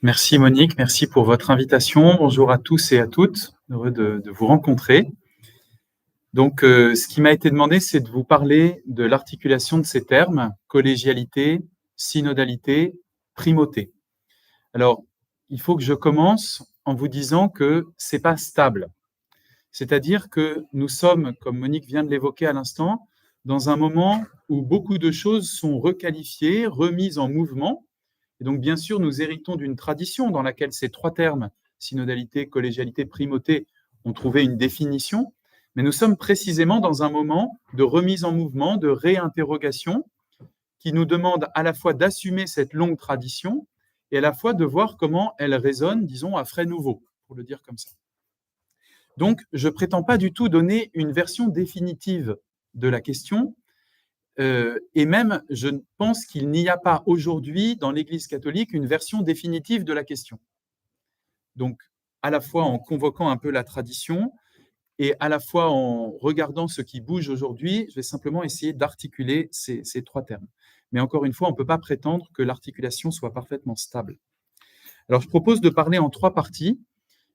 Merci Monique, merci pour votre invitation. Bonjour à tous et à toutes, heureux de vous rencontrer. Donc, ce qui m'a été demandé, c'est de vous parler de l'articulation de ces termes, collégialité, synodalité, primauté. Alors, il faut que je commence en vous disant que c'est pas stable. C'est-à-dire que nous sommes, comme Monique vient de l'évoquer à l'instant, dans un moment où beaucoup de choses sont requalifiées, remises en mouvement. Et donc, bien sûr, nous héritons d'une tradition dans laquelle ces trois termes, synodalité, collégialité, primauté, ont trouvé une définition, mais nous sommes précisément dans un moment de remise en mouvement, de réinterrogation, qui nous demande à la fois d'assumer cette longue tradition et à la fois de voir comment elle résonne, disons, à frais nouveaux, pour le dire comme ça. Donc, je ne prétends pas du tout donner une version définitive de la question, et même, je pense qu'il n'y a pas aujourd'hui dans l'Église catholique une version définitive de la question. Donc, à la fois en convoquant un peu la tradition et à la fois en regardant ce qui bouge aujourd'hui, je vais simplement essayer d'articuler ces trois termes. Mais encore une fois, on ne peut pas prétendre que l'articulation soit parfaitement stable. Alors, je propose de parler en trois parties.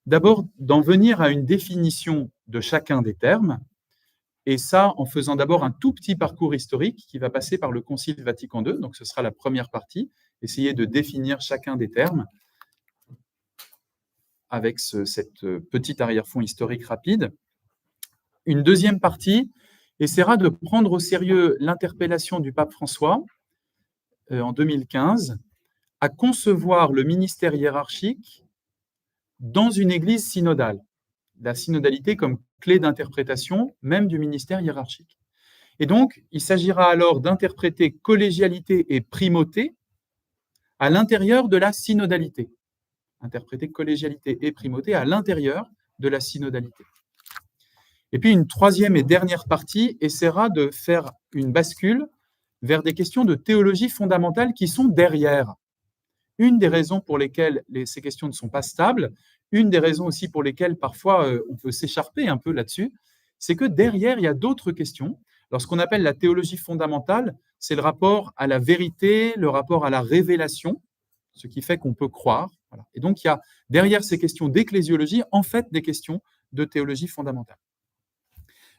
D'abord, d'en venir à une définition de chacun des termes, et ça en faisant d'abord un tout petit parcours historique qui va passer par le Concile Vatican II. Donc, ce sera la première partie, essayer de définir chacun des termes avec cette petite arrière-fond historique rapide. Une deuxième partie essaiera de prendre au sérieux l'interpellation du pape François en 2015 à concevoir le ministère hiérarchique dans une église synodale. La synodalité comme clé d'interprétation même du ministère hiérarchique. Et donc, il s'agira alors d'interpréter collégialité et primauté à l'intérieur de la synodalité. Interpréter collégialité et primauté à l'intérieur de la synodalité. Et puis, une troisième et dernière partie essaiera de faire une bascule vers des questions de théologie fondamentale qui sont derrière. Une des raisons pour lesquelles ces questions ne sont pas stables, une des raisons aussi pour lesquelles parfois on peut s'écharper un peu là-dessus, c'est que derrière, il y a d'autres questions. Lorsqu'on appelle la théologie fondamentale, c'est le rapport à la vérité, le rapport à la révélation, ce qui fait qu'on peut croire. Voilà. Et donc, il y a derrière ces questions d'ecclésiologie, en fait, des questions de théologie fondamentale.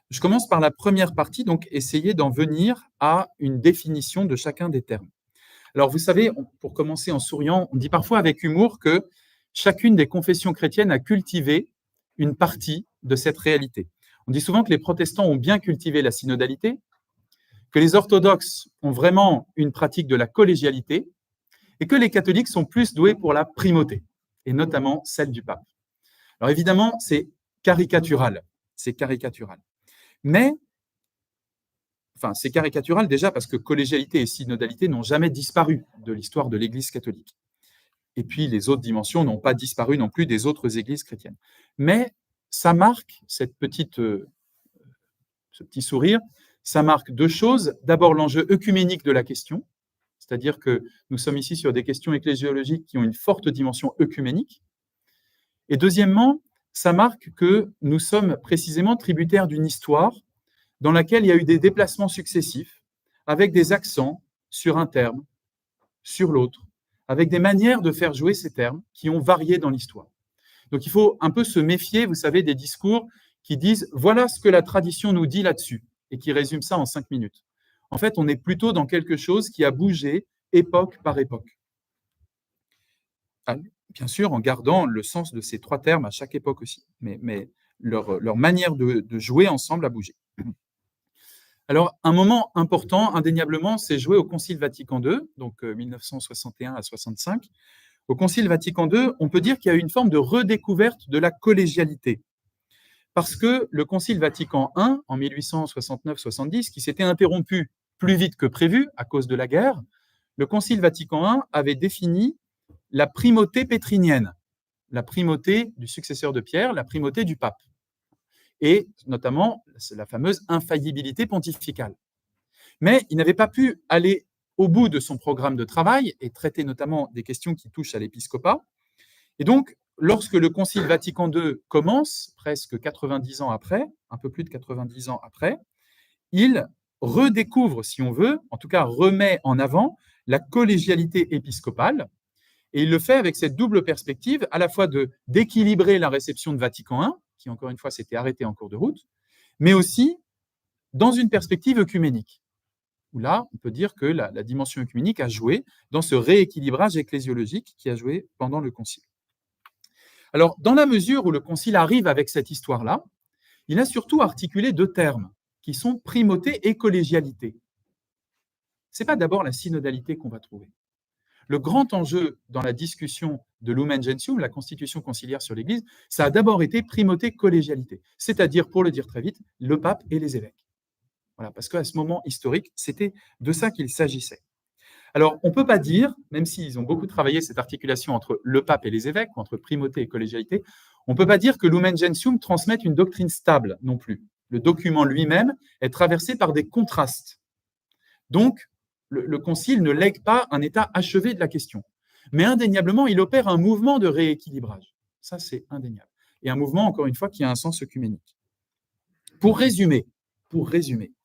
Je commence par la première partie, donc essayer d'en venir à une définition de chacun des termes. Alors, vous savez, pour commencer en souriant, on dit parfois avec humour que chacune des confessions chrétiennes a cultivé une partie de cette réalité. On dit souvent que les protestants ont bien cultivé la synodalité, que les orthodoxes ont vraiment une pratique de la collégialité, et que les catholiques sont plus doués pour la primauté, et notamment celle du pape. Alors évidemment, c'est caricatural. Mais, enfin, c'est caricatural déjà parce que collégialité et synodalité n'ont jamais disparu de l'histoire de l'Église catholique. Et puis, les autres dimensions n'ont pas disparu non plus des autres églises chrétiennes. Mais ça marque, ce petit sourire, ça marque deux choses. D'abord, l'enjeu œcuménique de la question, c'est-à-dire que nous sommes ici sur des questions ecclésiologiques qui ont une forte dimension œcuménique. Et deuxièmement, ça marque que nous sommes précisément tributaires d'une histoire dans laquelle il y a eu des déplacements successifs, avec des accents sur un terme, sur l'autre, avec des manières de faire jouer ces termes qui ont varié dans l'histoire. Donc il faut un peu se méfier, vous savez, des discours qui disent « voilà ce que la tradition nous dit là-dessus » et qui résument ça en 5 minutes. En fait, on est plutôt dans quelque chose qui a bougé époque par époque. Bien sûr, en gardant le sens de ces trois termes à chaque époque aussi, mais leur manière de jouer ensemble a bougé. Alors, un moment important, indéniablement, c'est joué au Concile Vatican II, donc 1961 à 65. Au Concile Vatican II, on peut dire qu'il y a eu une forme de redécouverte de la collégialité. Parce que le Concile Vatican I, en 1869-70, qui s'était interrompu plus vite que prévu à cause de la guerre, le Concile Vatican I avait défini la primauté pétrinienne, la primauté du successeur de Pierre, la primauté du pape, et notamment la fameuse infaillibilité pontificale. Mais il n'avait pas pu aller au bout de son programme de travail et traiter notamment des questions qui touchent à l'épiscopat. Et donc, lorsque le Concile Vatican II commence, presque 90 ans après, un peu plus de 90 ans après, il redécouvre, si on veut, en tout cas remet en avant la collégialité épiscopale, Et il le fait avec cette double perspective, à la fois d'équilibrer la réception de Vatican I, qui encore une fois s'était arrêté en cours de route, mais aussi dans une perspective œcuménique, où là, on peut dire que la dimension œcuménique a joué dans ce rééquilibrage ecclésiologique qui a joué pendant le Concile. Alors, dans la mesure où le Concile arrive avec cette histoire-là, il a surtout articulé deux termes, qui sont primauté et collégialité. Ce n'est pas d'abord la synodalité qu'on va trouver. Le grand enjeu dans la discussion de Lumen Gentium, la constitution conciliaire sur l'Église, ça a d'abord été primauté, collégialité, c'est-à-dire, pour le dire très vite, le pape et les évêques. Voilà, parce qu'à ce moment historique, c'était de ça qu'il s'agissait. Alors, on ne peut pas dire, même s'ils ont beaucoup travaillé cette articulation entre le pape et les évêques, entre primauté et collégialité, on ne peut pas dire que Lumen Gentium transmette une doctrine stable non plus. Le document lui-même est traversé par des contrastes. Donc, le Concile ne lègue pas un état achevé de la question. Mais indéniablement, il opère un mouvement de rééquilibrage. Ça, c'est indéniable. Et un mouvement, encore une fois, qui a un sens œcuménique. Pour résumer,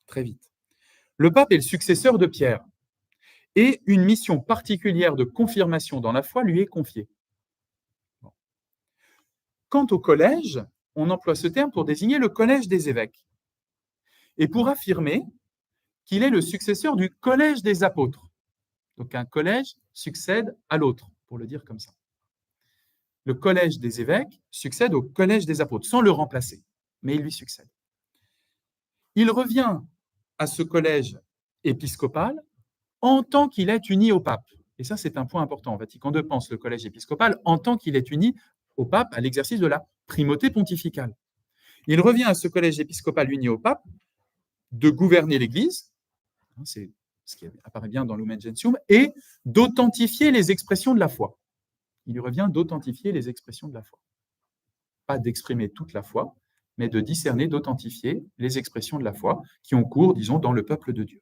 très vite, le pape est le successeur de Pierre. Et une mission particulière de confirmation dans la foi lui est confiée. Bon. Quant au collège, on emploie ce terme pour désigner le collège des évêques et pour affirmer qu'il est le successeur du collège des apôtres. Donc un collège succède à l'autre, pour le dire comme ça. Le collège des évêques succède au collège des apôtres, sans le remplacer, mais il lui succède. Il revient à ce collège épiscopal en tant qu'il est uni au pape. Et ça, c'est un point important. Vatican II pense le collège épiscopal en tant qu'il est uni au pape à l'exercice de la primauté pontificale. Il revient à ce collège épiscopal uni au pape de gouverner l'Église, c'est ce qui apparaît bien dans Lumen Gentium, et d'authentifier les expressions de la foi. Il lui revient d'authentifier les expressions de la foi. Pas d'exprimer toute la foi, mais de discerner, d'authentifier les expressions de la foi qui ont cours, disons, dans le peuple de Dieu.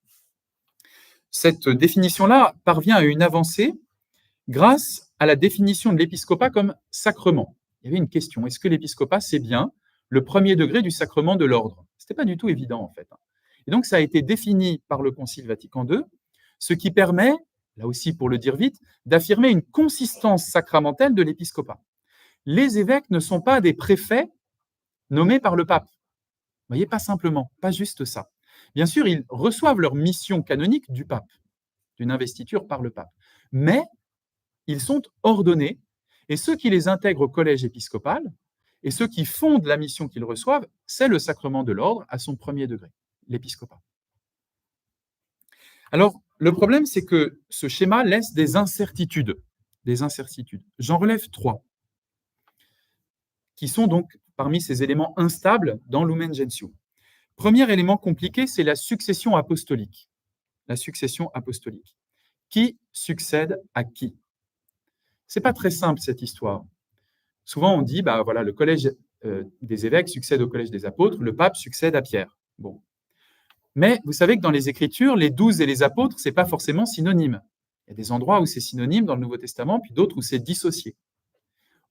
Cette définition-là parvient à une avancée grâce à la définition de l'épiscopat comme sacrement. Il y avait une question, est-ce que l'épiscopat, c'est bien le premier degré du sacrement de l'ordre? Ce n'était pas du tout évident, en fait. Et donc, ça a été défini par le Concile Vatican II, ce qui permet, là aussi pour le dire vite, d'affirmer une consistance sacramentelle de l'épiscopat. Les évêques ne sont pas des préfets nommés par le pape. Vous voyez, pas simplement, pas juste ça. Bien sûr, ils reçoivent leur mission canonique du pape, d'une investiture par le pape. Mais ils sont ordonnés, et ceux qui les intègrent au collège épiscopal, et ceux qui fondent la mission qu'ils reçoivent, c'est le sacrement de l'ordre à son premier degré, l'épiscopat. Alors, le problème, c'est que ce schéma laisse des incertitudes. J'en relève 3, qui sont donc parmi ces éléments instables dans Lumen Gentium. Premier élément compliqué, c'est la succession apostolique. La succession apostolique. Qui succède à qui? C'est pas très simple, cette histoire. Souvent, on dit, voilà, le collège des évêques succède au collège des apôtres, le pape succède à Pierre. Bon. Mais vous savez que dans les Écritures, les 12 et les apôtres, ce n'est pas forcément synonyme. Il y a des endroits où c'est synonyme dans le Nouveau Testament, puis d'autres où c'est dissocié.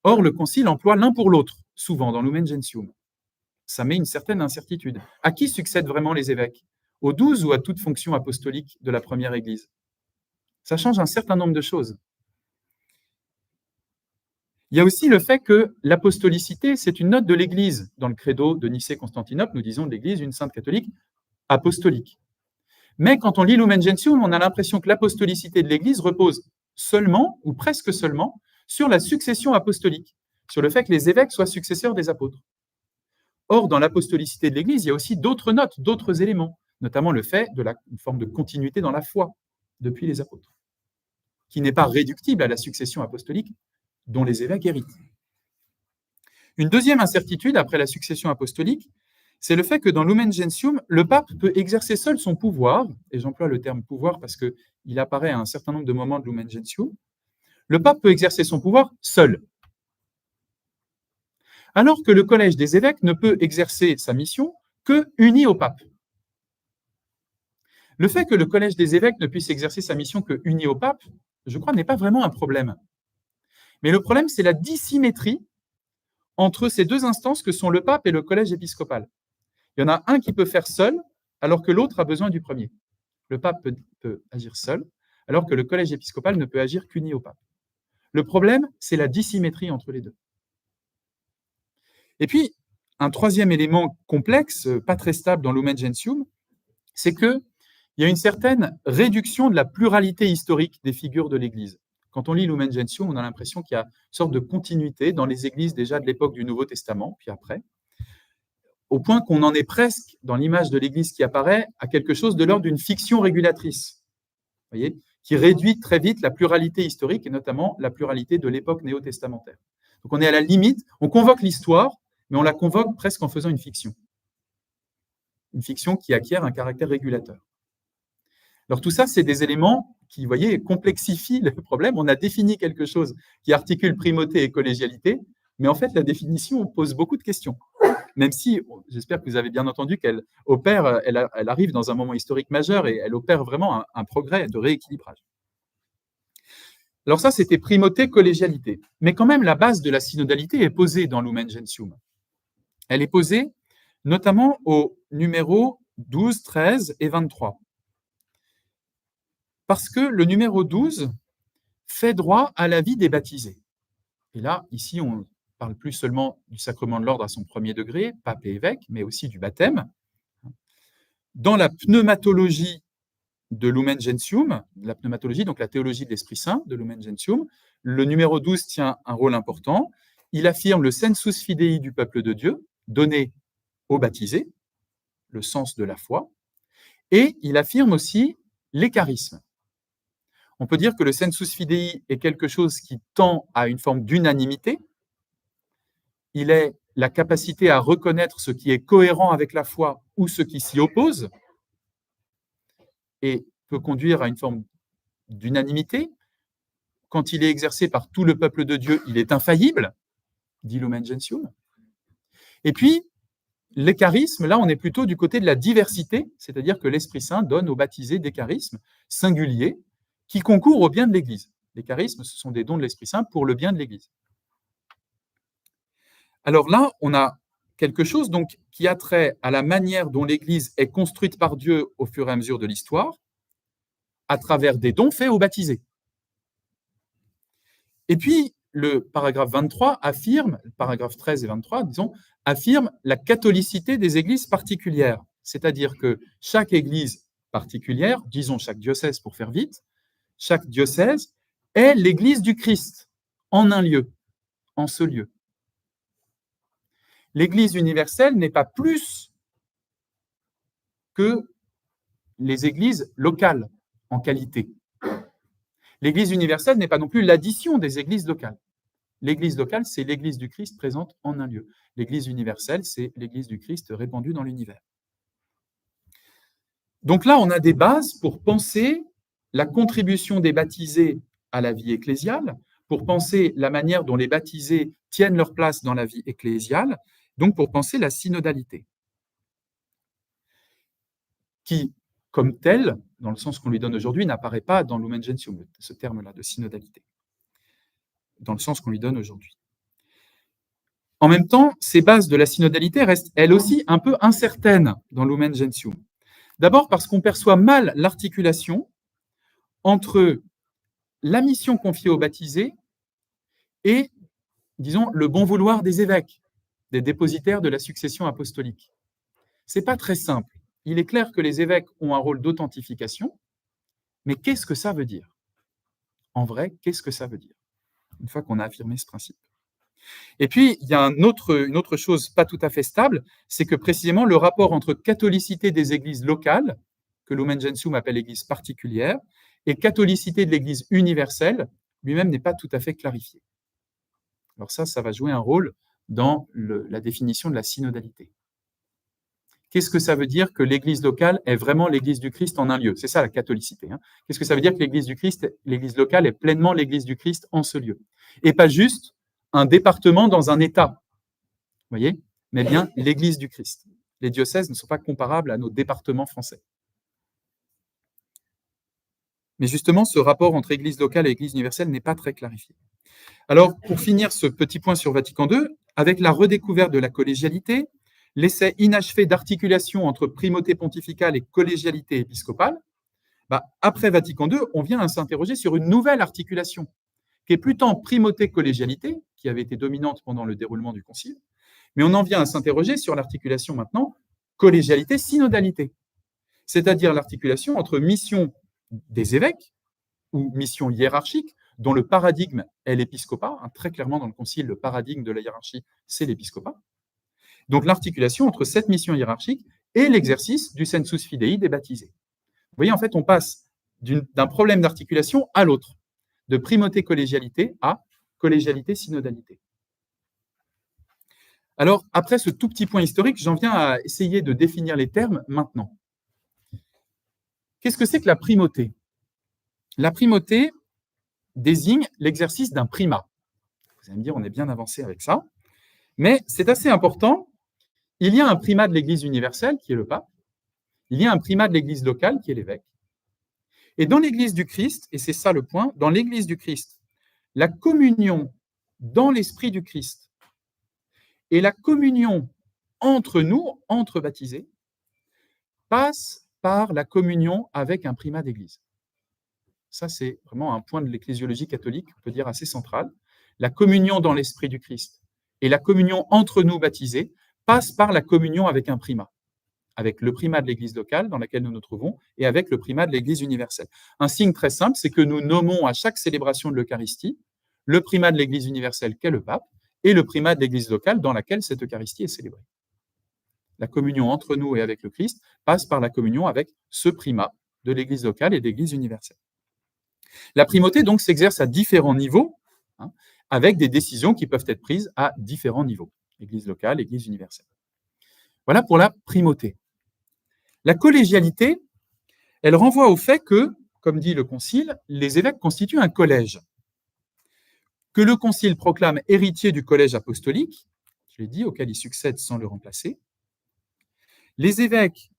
Or, le Concile emploie l'un pour l'autre, souvent dans Lumen Gentium. Ça met une certaine incertitude. À qui succèdent vraiment les évêques? Aux 12 ou à toute fonction apostolique de la première Église? Ça change un certain nombre de choses. Il y a aussi le fait que l'apostolicité, c'est une note de l'Église. Dans le credo de Nicée-Constantinople, nous disons de l'Église une sainte catholique apostolique. Mais quand on lit Lumen Gentium, on a l'impression que l'apostolicité de l'Église repose seulement, ou presque seulement, sur la succession apostolique, sur le fait que les évêques soient successeurs des apôtres. Or, dans l'apostolicité de l'Église, il y a aussi d'autres notes, d'autres éléments, notamment le fait de une forme de continuité dans la foi depuis les apôtres, qui n'est pas réductible à la succession apostolique dont les évêques héritent. Une deuxième incertitude après la succession apostolique, c'est le fait que dans Lumen Gentium, le pape peut exercer seul son pouvoir, et j'emploie le terme pouvoir parce qu'il apparaît à un certain nombre de moments de Lumen Gentium, le pape peut exercer son pouvoir seul. Alors que le collège des évêques ne peut exercer sa mission que uni au pape. Le fait que le collège des évêques ne puisse exercer sa mission que uni au pape, je crois, n'est pas vraiment un problème. Mais le problème, c'est la dissymétrie entre ces deux instances que sont le pape et le collège épiscopal. Il y en a un qui peut faire seul, alors que l'autre a besoin du premier. Le pape peut agir seul, alors que le collège épiscopal ne peut agir qu'uni au pape. Le problème, c'est la dissymétrie entre les deux. Et puis, un troisième élément complexe, pas très stable dans Lumen Gentium, c'est qu'il y a une certaine réduction de la pluralité historique des figures de l'Église. Quand on lit Lumen Gentium, on a l'impression qu'il y a une sorte de continuité dans les églises déjà de l'époque du Nouveau Testament, puis après, au point qu'on en est presque, dans l'image de l'Église qui apparaît, à quelque chose de l'ordre d'une fiction régulatrice, voyez, qui réduit très vite la pluralité historique, et notamment la pluralité de l'époque néo-testamentaire. Donc on est à la limite, on convoque l'histoire, mais on la convoque presque en faisant une fiction. Une fiction qui acquiert un caractère régulateur. Alors tout ça, c'est des éléments qui, vous voyez, complexifient le problème. On a défini quelque chose qui articule primauté et collégialité, mais en fait, la définition pose beaucoup de questions. Même si, j'espère que vous avez bien entendu qu'elle opère, elle arrive dans un moment historique majeur et elle opère vraiment un progrès de rééquilibrage. Alors ça, c'était primauté, collégialité. Mais quand même, la base de la synodalité est posée dans Lumen Gentium. Elle est posée notamment aux numéros 12, 13 et 23. Parce que le numéro 12 fait droit à la vie des baptisés. Et là, ici, on ne parle plus seulement du sacrement de l'ordre à son premier degré, pape et évêque, mais aussi du baptême. Dans la pneumatologie de Lumen Gentium, la pneumatologie, donc la théologie de l'Esprit Saint de Lumen Gentium, le numéro 12 tient un rôle important. Il affirme le sensus fidei du peuple de Dieu, donné aux baptisés, le sens de la foi, et il affirme aussi les charismes. On peut dire que le sensus fidei est quelque chose qui tend à une forme d'unanimité. Il est la capacité à reconnaître ce qui est cohérent avec la foi ou ce qui s'y oppose, et peut conduire à une forme d'unanimité. Quand il est exercé par tout le peuple de Dieu, il est infaillible, dit Lumen Gentium. Et puis, les charismes, là, on est plutôt du côté de la diversité, c'est-à-dire que l'Esprit Saint donne aux baptisés des charismes singuliers qui concourent au bien de l'Église. Les charismes, ce sont des dons de l'Esprit Saint pour le bien de l'Église. Alors là, on a quelque chose donc, qui a trait à la manière dont l'Église est construite par Dieu au fur et à mesure de l'histoire, à travers des dons faits aux baptisés. Et puis, le paragraphe 23 affirme, paragraphe 13 et 23, disons, affirme la catholicité des églises particulières. C'est-à-dire que chaque église particulière, disons chaque diocèse pour faire vite, chaque diocèse est l'église du Christ, en un lieu, en ce lieu. L'Église universelle n'est pas plus que les églises locales en qualité. L'Église universelle n'est pas non plus l'addition des églises locales. L'Église locale, c'est l'Église du Christ présente en un lieu. L'Église universelle, c'est l'Église du Christ répandue dans l'univers. Donc là, on a des bases pour penser la contribution des baptisés à la vie ecclésiale, pour penser la manière dont les baptisés tiennent leur place dans la vie ecclésiale, donc pour penser la synodalité, qui, comme telle, dans le sens qu'on lui donne aujourd'hui, n'apparaît pas dans Lumen Gentium, ce terme-là de synodalité, dans le sens qu'on lui donne aujourd'hui. En même temps, ces bases de la synodalité restent, elles aussi, un peu incertaines dans Lumen Gentium. D'abord parce qu'on perçoit mal l'articulation entre la mission confiée aux baptisés et, disons, le bon vouloir des évêques, des dépositaires de la succession apostolique. Ce n'est pas très simple. Il est clair que les évêques ont un rôle d'authentification, mais qu'est-ce que ça veut dire? En vrai, qu'est-ce que ça veut dire, une fois qu'on a affirmé ce principe? Et puis, il y a une autre chose pas tout à fait stable, c'est que précisément le rapport entre catholicité des églises locales, que Lumen Gentium appelle église particulière, et catholicité de l'église universelle, lui-même n'est pas tout à fait clarifié. Alors ça va jouer un rôle dans la définition de la synodalité. Qu'est-ce que ça veut dire que l'église locale est vraiment l'église du Christ en un lieu? C'est ça la catholicité. Qu'est-ce que ça veut dire que l'église du Christ, l'église locale est pleinement l'église du Christ en ce lieu? Et pas juste un département dans un État, vous voyez, mais bien l'église du Christ. Les diocèses ne sont pas comparables à nos départements français. Mais justement, ce rapport entre église locale et église universelle n'est pas très clarifié. Alors, pour finir ce petit point sur Vatican II, avec la redécouverte de la collégialité, l'essai inachevé d'articulation entre primauté pontificale et collégialité épiscopale, après Vatican II, on vient à s'interroger sur une nouvelle articulation, qui est plutôt en primauté-collégialité, qui avait été dominante pendant le déroulement du concile, mais on en vient à s'interroger sur l'articulation maintenant collégialité-synodalité, c'est-à-dire l'articulation entre mission des évêques, ou mission hiérarchique, dont le paradigme est l'épiscopat. Très clairement, dans le concile, le paradigme de la hiérarchie, c'est l'épiscopat. Donc l'articulation entre cette mission hiérarchique et l'exercice du sensus fidei des baptisés. Vous voyez, en fait, on passe d'un problème d'articulation à l'autre, de primauté-collégialité à collégialité-synodalité. Alors, après ce tout petit point historique, j'en viens à essayer de définir les termes maintenant. Qu'est-ce que c'est que la primauté? La primauté désigne l'exercice d'un primat. Vous allez me dire, on est bien avancé avec ça, mais c'est assez important. Il y a un primat de l'Église universelle, qui est le pape. Il y a un primat de l'Église locale, qui est l'évêque. Et dans l'Église du Christ, et c'est ça le point, dans l'Église du Christ, la communion dans l'esprit du Christ et la communion entre nous, entre baptisés, passe par la communion avec un primat d'Église. Ça, c'est vraiment un point de l'ecclésiologie catholique, on peut dire assez central. La communion dans l'esprit du Christ et la communion entre nous baptisés passe par la communion avec un primat, avec le primat de l'Église locale dans laquelle nous nous trouvons et avec le primat de l'Église universelle. Un signe très simple, c'est que nous nommons à chaque célébration de l'Eucharistie le primat de l'Église universelle qu'est le pape et le primat de l'Église locale dans laquelle cette Eucharistie est célébrée. La communion entre nous et avec le Christ passe par la communion avec ce primat de l'Église locale et de l'Église universelle. La primauté, donc, s'exerce à différents niveaux, avec des décisions qui peuvent être prises à différents niveaux, Église locale, Église universelle. Voilà pour la primauté. La collégialité, elle renvoie au fait que, comme dit le Concile, les évêques constituent un collège, que le Concile proclame héritier du collège apostolique, je l'ai dit, auquel il succède sans le remplacer. Les évêques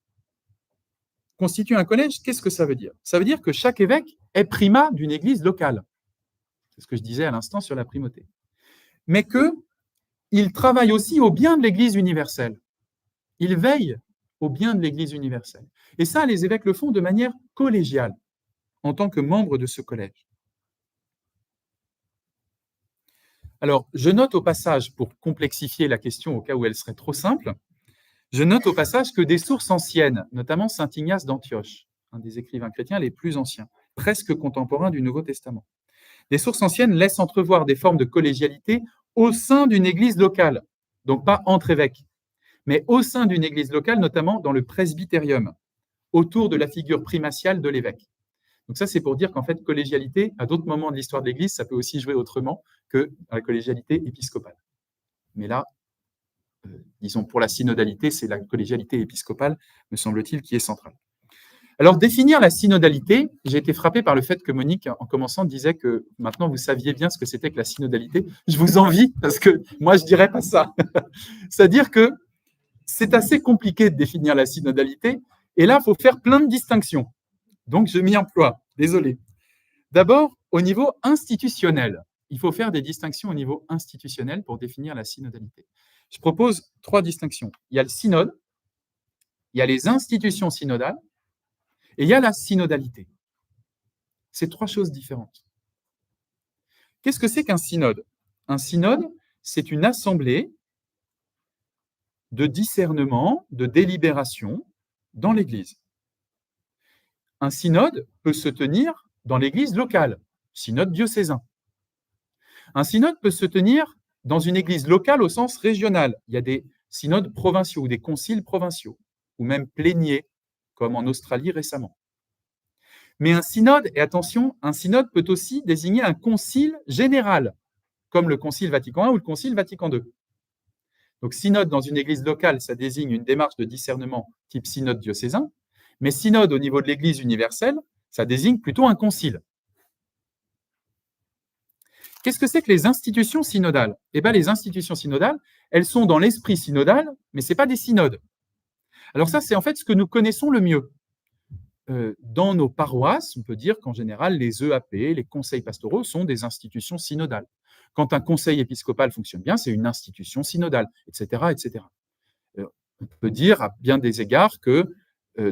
constituent un collège, qu'est-ce que ça veut dire? Ça veut dire que chaque évêque est primat d'une église locale. C'est ce que je disais à l'instant sur la primauté. Mais qu'il travaille aussi au bien de l'église universelle. Il veille au bien de l'église universelle. Et ça, les évêques le font de manière collégiale, en tant que membres de ce collège. Alors, je note au passage, pour complexifier la question au cas où elle serait trop simple, je note au passage que des sources anciennes, notamment saint Ignace d'Antioche, un des écrivains chrétiens les plus anciens, presque contemporains du Nouveau Testament, des sources anciennes laissent entrevoir des formes de collégialité au sein d'une église locale, donc pas entre évêques, mais au sein d'une église locale, notamment dans le presbytérium, autour de la figure primatiale de l'évêque. Donc ça, c'est pour dire qu'en fait, collégialité, à d'autres moments de l'histoire de l'Église, ça peut aussi jouer autrement que la collégialité épiscopale. Mais là, disons, pour la synodalité, c'est la collégialité épiscopale, me semble-t-il, qui est centrale. Alors, définir la synodalité, j'ai été frappé par le fait que Monique, en commençant, disait que maintenant, vous saviez bien ce que c'était que la synodalité. Je vous envie, parce que moi, je ne dirais pas ça. C'est-à-dire que c'est assez compliqué de définir la synodalité, et là, il faut faire plein de distinctions. Donc, je m'y emploie, désolé. D'abord, au niveau institutionnel, il faut faire des distinctions au niveau institutionnel pour définir la synodalité. Je propose 3 distinctions. Il y a le synode, il y a les institutions synodales, et il y a la synodalité. C'est 3 choses différentes. Qu'est-ce que c'est qu'un synode? Un synode, c'est une assemblée de discernement, de délibération dans l'Église. Un synode peut se tenir dans l'Église locale, synode diocésain. Un synode peut se tenir dans une Église locale au sens régional. Il y a des synodes provinciaux ou des conciles provinciaux, ou même pléniers, comme en Australie récemment. Mais un synode, et attention, un synode peut aussi désigner un concile général, comme le Concile Vatican I ou le Concile Vatican II. Donc synode dans une église locale, ça désigne une démarche de discernement type synode diocésain, mais synode au niveau de l'église universelle, ça désigne plutôt un concile. Qu'est-ce que c'est que les institutions synodales? Eh bien, les institutions synodales, elles sont dans l'esprit synodal, mais ce n'est pas des synodes. Alors ça, c'est en fait ce que nous connaissons le mieux. Dans nos paroisses, on peut dire qu'en général, les EAP, les conseils pastoraux, sont des institutions synodales. Quand un conseil épiscopal fonctionne bien, c'est une institution synodale, etc., etc. On peut dire à bien des égards que,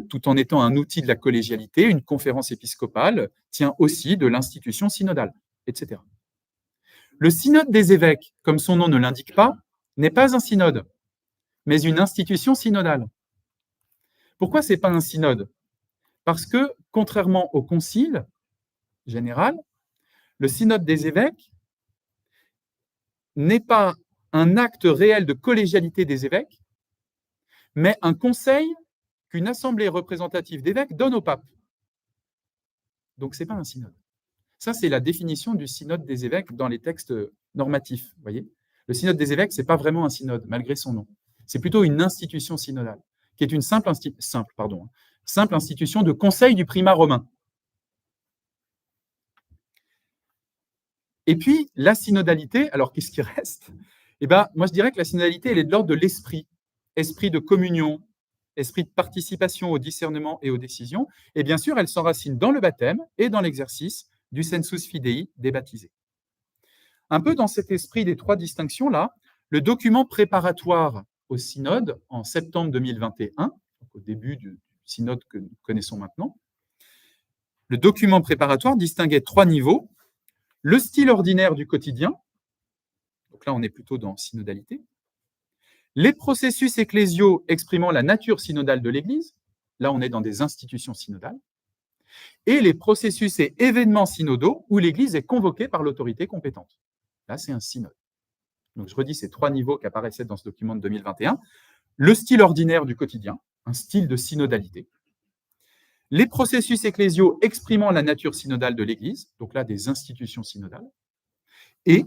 tout en étant un outil de la collégialité, une conférence épiscopale tient aussi de l'institution synodale, etc. Le synode des évêques, comme son nom ne l'indique pas, n'est pas un synode, mais une institution synodale. Pourquoi ce n'est pas un synode? Parce que, contrairement au concile général, le synode des évêques n'est pas un acte réel de collégialité des évêques, mais un conseil qu'une assemblée représentative d'évêques donne au pape. Donc, ce n'est pas un synode. Ça, c'est la définition du synode des évêques dans les textes normatifs. Voyez, le synode des évêques, ce n'est pas vraiment un synode, malgré son nom. C'est plutôt une institution synodale, qui est une simple institution de conseil du primat romain. Et puis, la synodalité, alors qu'est-ce qui reste? Eh ben, moi, je dirais que la synodalité, elle est de l'ordre de l'esprit. Esprit de communion, esprit de participation au discernement et aux décisions. Et bien sûr, elle s'enracine dans le baptême et dans l'exercice du sensus fidei des baptisés. Un peu dans cet esprit des trois distinctions-là, le document préparatoire au synode en septembre 2021, donc au début du synode que nous connaissons maintenant, le document préparatoire distinguait trois niveaux. Le style ordinaire du quotidien, donc là on est plutôt dans synodalité. Les processus ecclésiaux exprimant la nature synodale de l'Église, là on est dans des institutions synodales. Et les processus et événements synodaux où l'Église est convoquée par l'autorité compétente. Là, c'est un synode. Donc, je redis ces trois niveaux qui apparaissaient dans ce document de 2021. Le style ordinaire du quotidien, un style de synodalité. Les processus ecclésiaux exprimant la nature synodale de l'Église, donc là, des institutions synodales. Et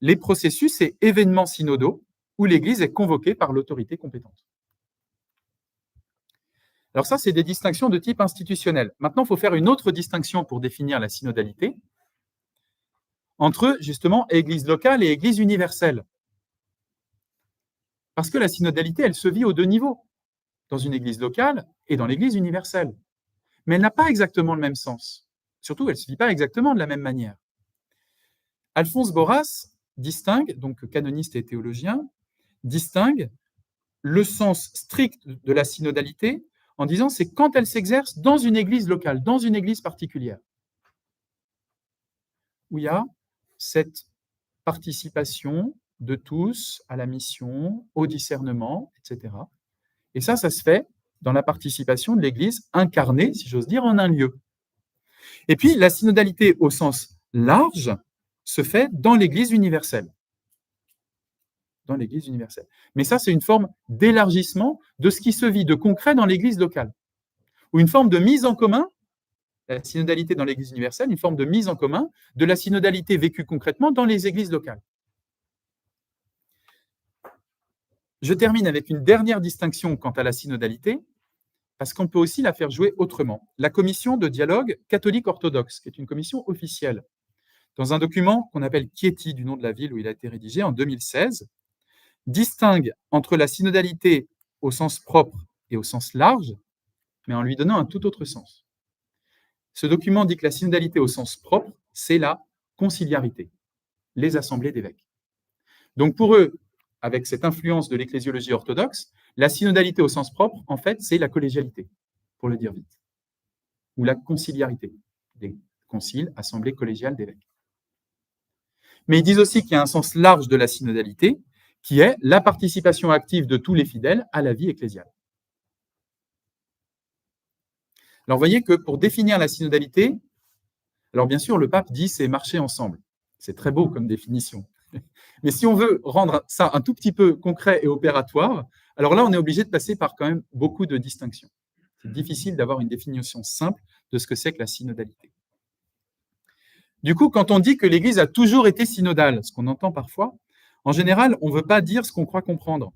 les processus et événements synodaux où l'Église est convoquée par l'autorité compétente. Alors ça, c'est des distinctions de type institutionnel. Maintenant, il faut faire une autre distinction pour définir la synodalité entre, justement, Église locale et Église universelle. Parce que la synodalité, elle se vit aux deux niveaux, dans une Église locale et dans l'Église universelle. Mais elle n'a pas exactement le même sens. Surtout, elle ne se vit pas exactement de la même manière. Alphonse Borras distingue, donc canoniste et théologien, distingue le sens strict de la synodalité en disant c'est quand elle s'exerce dans une église locale, dans une église particulière, où il y a cette participation de tous à la mission, au discernement, etc. Et ça se fait dans la participation de l'église incarnée, si j'ose dire, en un lieu. Et puis la synodalité au sens large se fait dans l'église universelle. Dans l'Église universelle. Mais ça, c'est une forme d'élargissement de ce qui se vit de concret dans l'Église locale. Ou une forme de mise en commun, la synodalité dans l'Église universelle, une forme de mise en commun de la synodalité vécue concrètement dans les églises locales. Je termine avec une dernière distinction quant à la synodalité, parce qu'on peut aussi la faire jouer autrement. La commission de dialogue catholique-orthodoxe, qui est une commission officielle, dans un document qu'on appelle Chieti, du nom de la ville où il a été rédigé en 2016, distingue entre la synodalité au sens propre et au sens large, mais en lui donnant un tout autre sens. Ce document dit que la synodalité au sens propre, c'est la conciliarité, les assemblées d'évêques. Donc pour eux, avec cette influence de l'ecclésiologie orthodoxe, la synodalité au sens propre, en fait, c'est la collégialité, pour le dire vite, ou la conciliarité, des conciles, assemblées collégiales d'évêques. Mais ils disent aussi qu'il y a un sens large de la synodalité, qui est la participation active de tous les fidèles à la vie ecclésiale. Alors, vous voyez que pour définir la synodalité, alors bien sûr, le pape dit c'est marcher ensemble. C'est très beau comme définition. Mais si on veut rendre ça un tout petit peu concret et opératoire, alors là, on est obligé de passer par quand même beaucoup de distinctions. C'est difficile d'avoir une définition simple de ce que c'est que la synodalité. Du coup, quand on dit que l'Église a toujours été synodale, ce qu'on entend parfois, en général, on ne veut pas dire ce qu'on croit comprendre.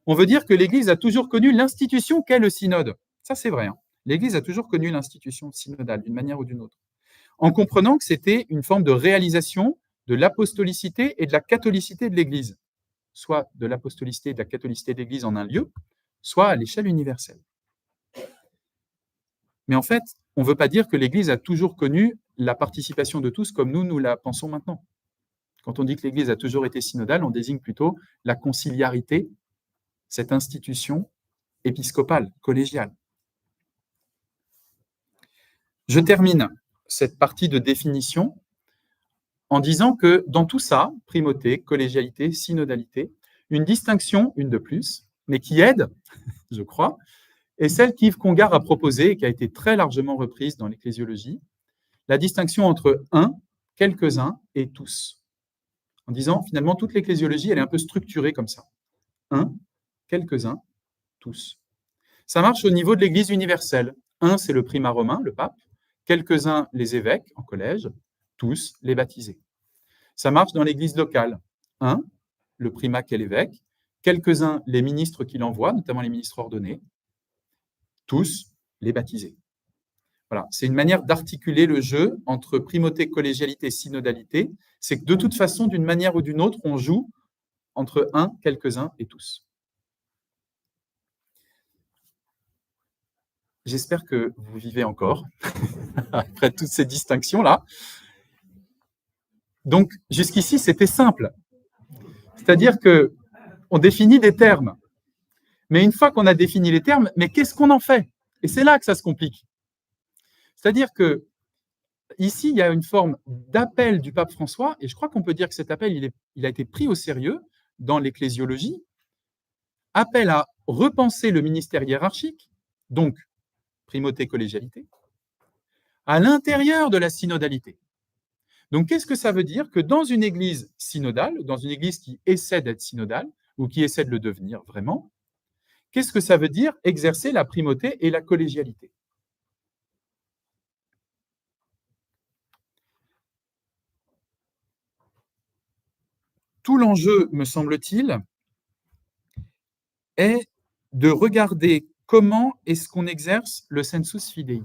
On veut dire que l'Église a toujours connu l'institution qu'est le synode. Ça, c'est vrai. Hein. L'Église a toujours connu l'institution synodale, d'une manière ou d'une autre, en comprenant que c'était une forme de réalisation de l'apostolicité et de la catholicité de l'Église, soit de l'apostolicité et de la catholicité de l'Église en un lieu, soit à l'échelle universelle. Mais en fait, on ne veut pas dire que l'Église a toujours connu la participation de tous comme nous la pensons maintenant. Quand on dit que l'Église a toujours été synodale, on désigne plutôt la conciliarité, cette institution épiscopale, collégiale. Je termine cette partie de définition en disant que dans tout ça, primauté, collégialité, synodalité, une distinction, une de plus, mais qui aide, je crois, est celle qu'Yves Congar a proposée et qui a été très largement reprise dans l'ecclésiologie, la distinction entre un, quelques-uns et tous. En disant, finalement, toute l'ecclésiologie, elle est un peu structurée comme ça. Un, quelques-uns, tous. Ça marche au niveau de l'Église universelle. Un, c'est le primat romain, le pape. Quelques-uns, les évêques en collège. Tous, les baptisés. Ça marche dans l'Église locale. Un, le primat qu'est l'évêque. Quelques-uns, les ministres qu'il envoie, notamment les ministres ordonnés. Tous, les baptisés. Voilà, c'est une manière d'articuler le jeu entre primauté, collégialité et synodalité. C'est que de toute façon, d'une manière ou d'une autre, on joue entre un, quelques-uns et tous. J'espère que vous vivez encore après toutes ces distinctions-là. Donc, jusqu'ici, c'était simple. C'est-à-dire qu'on définit des termes. Mais une fois qu'on a défini les termes, mais qu'est-ce qu'on en fait? Et c'est là que ça se complique. C'est-à-dire que ici, il y a une forme d'appel du pape François, et je crois qu'on peut dire que cet appel, il a été pris au sérieux dans l'ecclésiologie, appel à repenser le ministère hiérarchique, donc primauté, collégialité, à l'intérieur de la synodalité. Donc, qu'est-ce que ça veut dire? Que dans une église synodale, dans une église qui essaie d'être synodale, ou qui essaie de le devenir vraiment, qu'est-ce que ça veut dire exercer la primauté et la collégialité? Tout l'enjeu, me semble-t-il, est de regarder comment est-ce qu'on exerce le sensus fidei.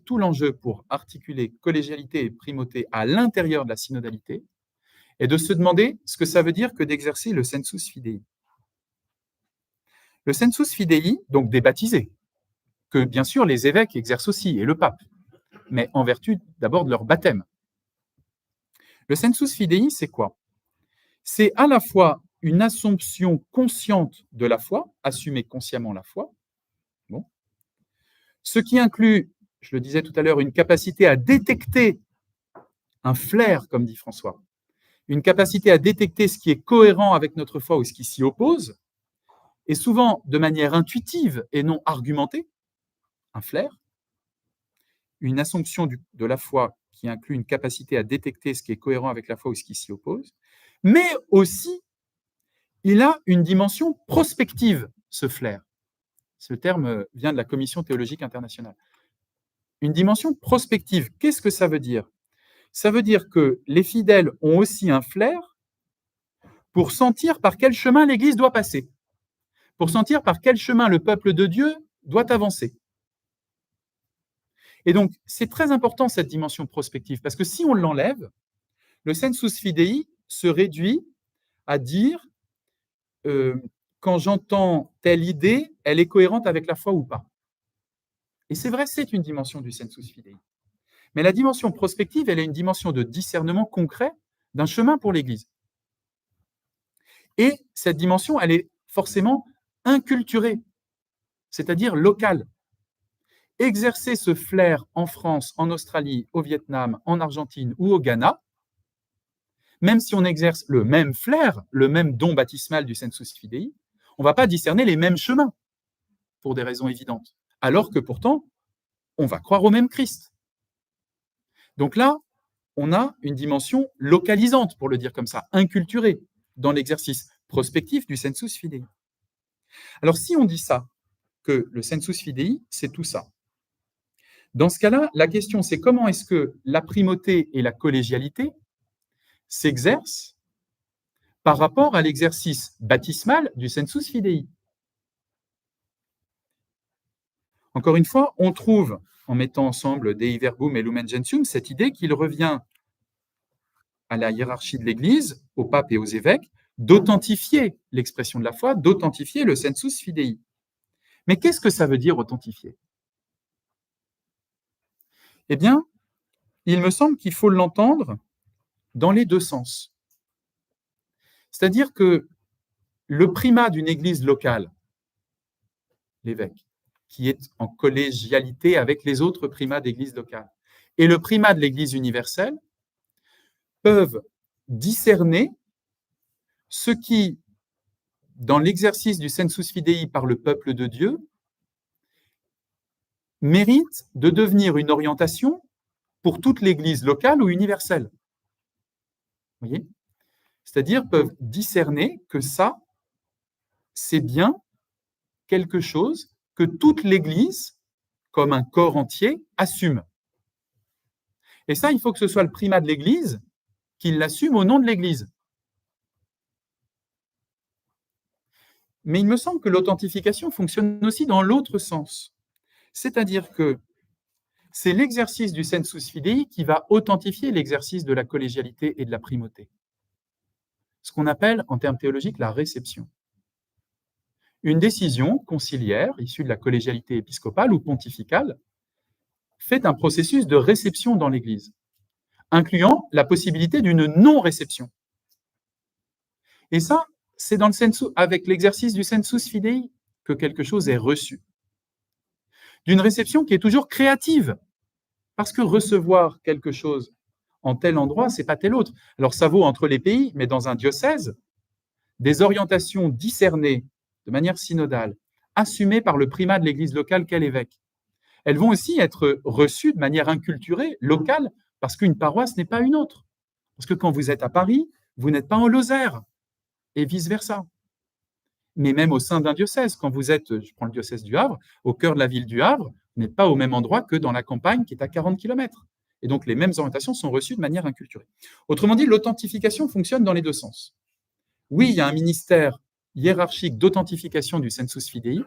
Tout l'enjeu pour articuler collégialité et primauté à l'intérieur de la synodalité est de se demander ce que ça veut dire que d'exercer le sensus fidei. Le sensus fidei, donc des baptisés, que bien sûr les évêques exercent aussi, et le pape, mais en vertu d'abord de leur baptême. Le sensus fidei, c'est quoi? C'est à la fois une assumption consciente de la foi, assumer consciemment la foi, bon, ce qui inclut, je le disais tout à l'heure, une capacité à détecter un flair, comme dit François, une capacité à détecter ce qui est cohérent avec notre foi ou ce qui s'y oppose, et souvent de manière intuitive et non argumentée, un flair, une assumption de la foi qui inclut une capacité à détecter ce qui est cohérent avec la foi ou ce qui s'y oppose, mais aussi, il a une dimension prospective, ce flair. Ce terme vient de la Commission théologique internationale. Une dimension prospective, qu'est-ce que ça veut dire? Ça veut dire que les fidèles ont aussi un flair pour sentir par quel chemin l'Église doit passer, pour sentir par quel chemin le peuple de Dieu doit avancer. Et donc, c'est très important cette dimension prospective, parce que si on l'enlève, le sensus fidei se réduit à dire quand j'entends telle idée, elle est cohérente avec la foi ou pas. Et c'est vrai, c'est une dimension du sensus fidei. Mais la dimension prospective, elle est une dimension de discernement concret d'un chemin pour l'Église. Et cette dimension, elle est forcément inculturée, c'est-à-dire locale. Exercer ce flair en France, en Australie, au Vietnam, en Argentine ou au Ghana, même si on exerce le même flair, le même don baptismal du sensus fidei, on ne va pas discerner les mêmes chemins, pour des raisons évidentes, alors que pourtant, on va croire au même Christ. Donc là, on a une dimension localisante, pour le dire comme ça, inculturée, dans l'exercice prospectif du sensus fidei. Alors si on dit ça, que le sensus fidei, c'est tout ça, dans ce cas-là, la question c'est comment est-ce que la primauté et la collégialité s'exercent par rapport à l'exercice baptismal du sensus fidei. Encore une fois, on trouve, en mettant ensemble Dei Verbum et Lumen Gentium, cette idée qu'il revient à la hiérarchie de l'Église, au pape et aux évêques, d'authentifier l'expression de la foi, d'authentifier le sensus fidei. Mais qu'est-ce que ça veut dire authentifier? Eh bien, il me semble qu'il faut l'entendre dans les deux sens. C'est-à-dire que le primat d'une Église locale, l'évêque, qui est en collégialité avec les autres primats d'Église locale, et le primat de l'Église universelle peuvent discerner ce qui, dans l'exercice du sensus fidei par le peuple de Dieu, mérite de devenir une orientation pour toute l'Église locale ou universelle. Vous voyez ? C'est-à-dire peuvent discerner que ça, c'est bien quelque chose que toute l'Église, comme un corps entier, assume. Et ça, il faut que ce soit le primat de l'Église qui l'assume au nom de l'Église. Mais il me semble que l'authentification fonctionne aussi dans l'autre sens. C'est-à-dire que c'est l'exercice du sensus fidei qui va authentifier l'exercice de la collégialité et de la primauté. Ce qu'on appelle, en termes théologiques, la réception. Une décision conciliaire, issue de la collégialité épiscopale ou pontificale, fait un processus de réception dans l'Église, incluant la possibilité d'une non-réception. Et ça, c'est dans le sensus, avec l'exercice du sensus fidei que quelque chose est reçu. D'une réception qui est toujours créative, parce que recevoir quelque chose en tel endroit, c'est pas tel autre. Alors ça vaut entre les pays, mais dans un diocèse, des orientations discernées de manière synodale, assumées par le primat de l'Église locale qu'est l'évêque, elles vont aussi être reçues de manière inculturée, locale, parce qu'une paroisse n'est pas une autre. Parce que quand vous êtes à Paris, vous n'êtes pas en Lozère, et vice-versa. Mais même au sein d'un diocèse, quand vous êtes, je prends le diocèse du Havre, au cœur de la ville du Havre, vous n'êtes pas au même endroit que dans la campagne qui est à 40 km. Et donc les mêmes orientations sont reçues de manière inculturée. Autrement dit, l'authentification fonctionne dans les deux sens. Oui, il y a un ministère hiérarchique d'authentification du sensus fidei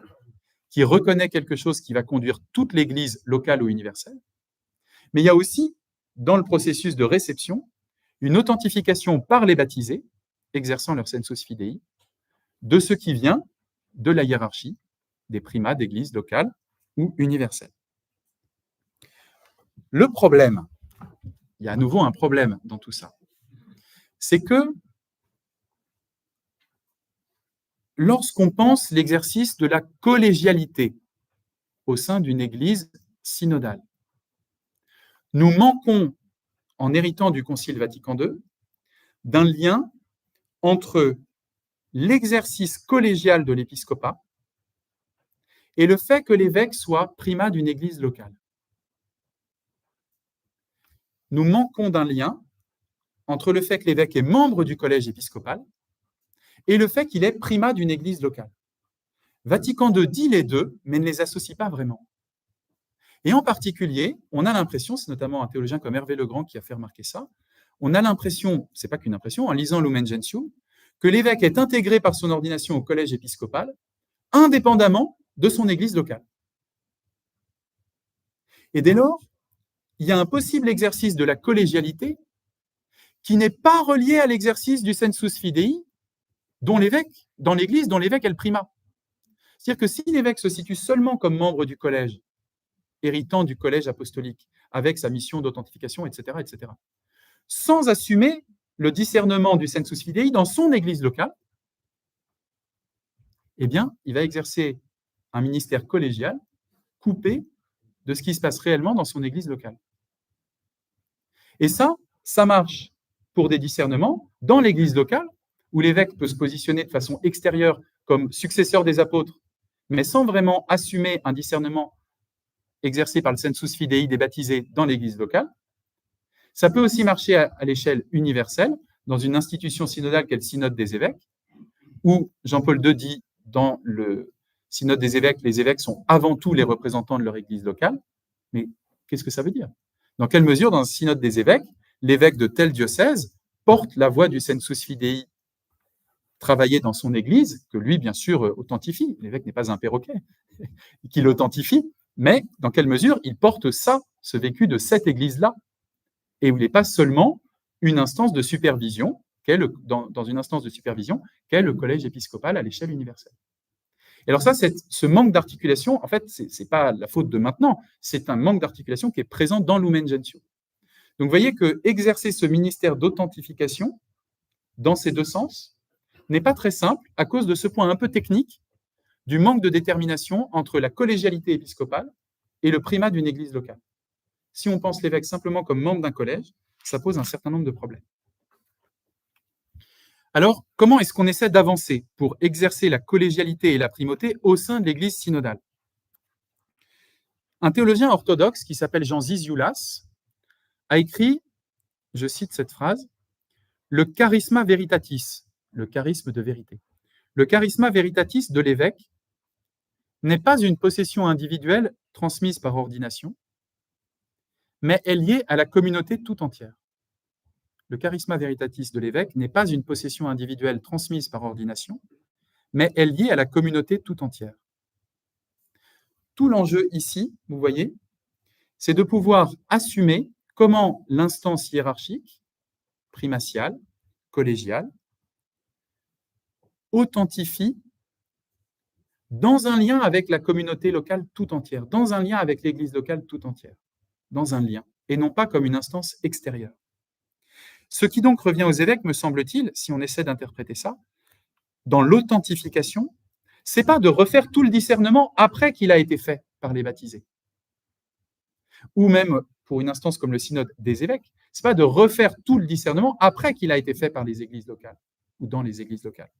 qui reconnaît quelque chose qui va conduire toute l'Église locale ou universelle, mais il y a aussi, dans le processus de réception, une authentification par les baptisés, exerçant leur sensus fidei, de ce qui vient de la hiérarchie des primats d'église locale ou universelle. Le problème, il y a à nouveau un problème dans tout ça, c'est que lorsqu'on pense l'exercice de la collégialité au sein d'une église synodale, nous manquons, en héritant du Concile Vatican II, d'un lien entre l'exercice collégial de l'épiscopat et le fait que l'évêque soit primat d'une église locale. Nous manquons d'un lien entre le fait que l'évêque est membre du collège épiscopal et le fait qu'il est primat d'une église locale. Vatican II dit les deux, mais ne les associe pas vraiment. Et en particulier, on a l'impression, c'est notamment un théologien comme Hervé Legrand qui a fait remarquer ça, on a l'impression, c'est pas qu'une impression, en lisant Lumen Gentium, que l'évêque est intégré par son ordination au collège épiscopal, indépendamment de son église locale. Et dès lors, il y a un possible exercice de la collégialité qui n'est pas relié à l'exercice du sensus fidei dont l'évêque, dans l'église, dont l'évêque est le primat. C'est-à-dire que si l'évêque se situe seulement comme membre du collège, héritant du collège apostolique, avec sa mission d'authentification, etc., sans assumer le discernement du sensus fidei dans son église locale, eh bien, il va exercer un ministère collégial coupé de ce qui se passe réellement dans son église locale. Et ça marche pour des discernements dans l'église locale, où l'évêque peut se positionner de façon extérieure comme successeur des apôtres, mais sans vraiment assumer un discernement exercé par le sensus fidei des baptisés dans l'église locale. Ça peut aussi marcher à l'échelle universelle, dans une institution synodale qu'est le synode des évêques, où Jean-Paul II dit dans le synode des évêques, les évêques sont avant tout les représentants de leur église locale. Mais qu'est-ce que ça veut dire ? Dans quelle mesure, dans un synode des évêques, l'évêque de tel diocèse porte la voix du sensus fidei travaillé dans son église, que lui, bien sûr, authentifie. L'évêque n'est pas un perroquet, qui l'authentifie, mais dans quelle mesure il porte ça, ce vécu de cette église-là, et où il n'est pas seulement une instance de supervision, dans une instance de supervision, qu'est le collège épiscopal à l'échelle universelle. Et alors ça, ce manque d'articulation, en fait, ce n'est pas la faute de maintenant, c'est un manque d'articulation qui est présent dans Lumen Gentium. Donc vous voyez que exercer ce ministère d'authentification, dans ces deux sens, n'est pas très simple à cause de ce point un peu technique du manque de détermination entre la collégialité épiscopale et le primat d'une église locale. Si on pense l'évêque simplement comme membre d'un collège, ça pose un certain nombre de problèmes. Alors, comment est-ce qu'on essaie d'avancer pour exercer la collégialité et la primauté au sein de l'Église synodale? Un théologien orthodoxe qui s'appelle Jean Zizioulas a écrit, je cite cette phrase, « Le charisma veritatis », le charisme de vérité. Le charisma veritatis de l'évêque n'est pas une possession individuelle transmise par ordination, mais est liée à la communauté tout entière. Le charisma veritatis de l'évêque n'est pas une possession individuelle transmise par ordination, mais est liée à la communauté tout entière. Tout l'enjeu ici, vous voyez, c'est de pouvoir assumer comment l'instance hiérarchique, primatiale, collégiale, authentifie dans un lien avec la communauté locale tout entière, dans un lien avec l'Église locale tout entière, dans un lien, et non pas comme une instance extérieure. Ce qui donc revient aux évêques, me semble-t-il, si on essaie d'interpréter ça, dans l'authentification, c'est pas de refaire tout le discernement après qu'il a été fait par les baptisés. Ou même, pour une instance comme le synode des évêques, c'est pas de refaire tout le discernement après qu'il a été fait par les églises locales ou dans les églises locales.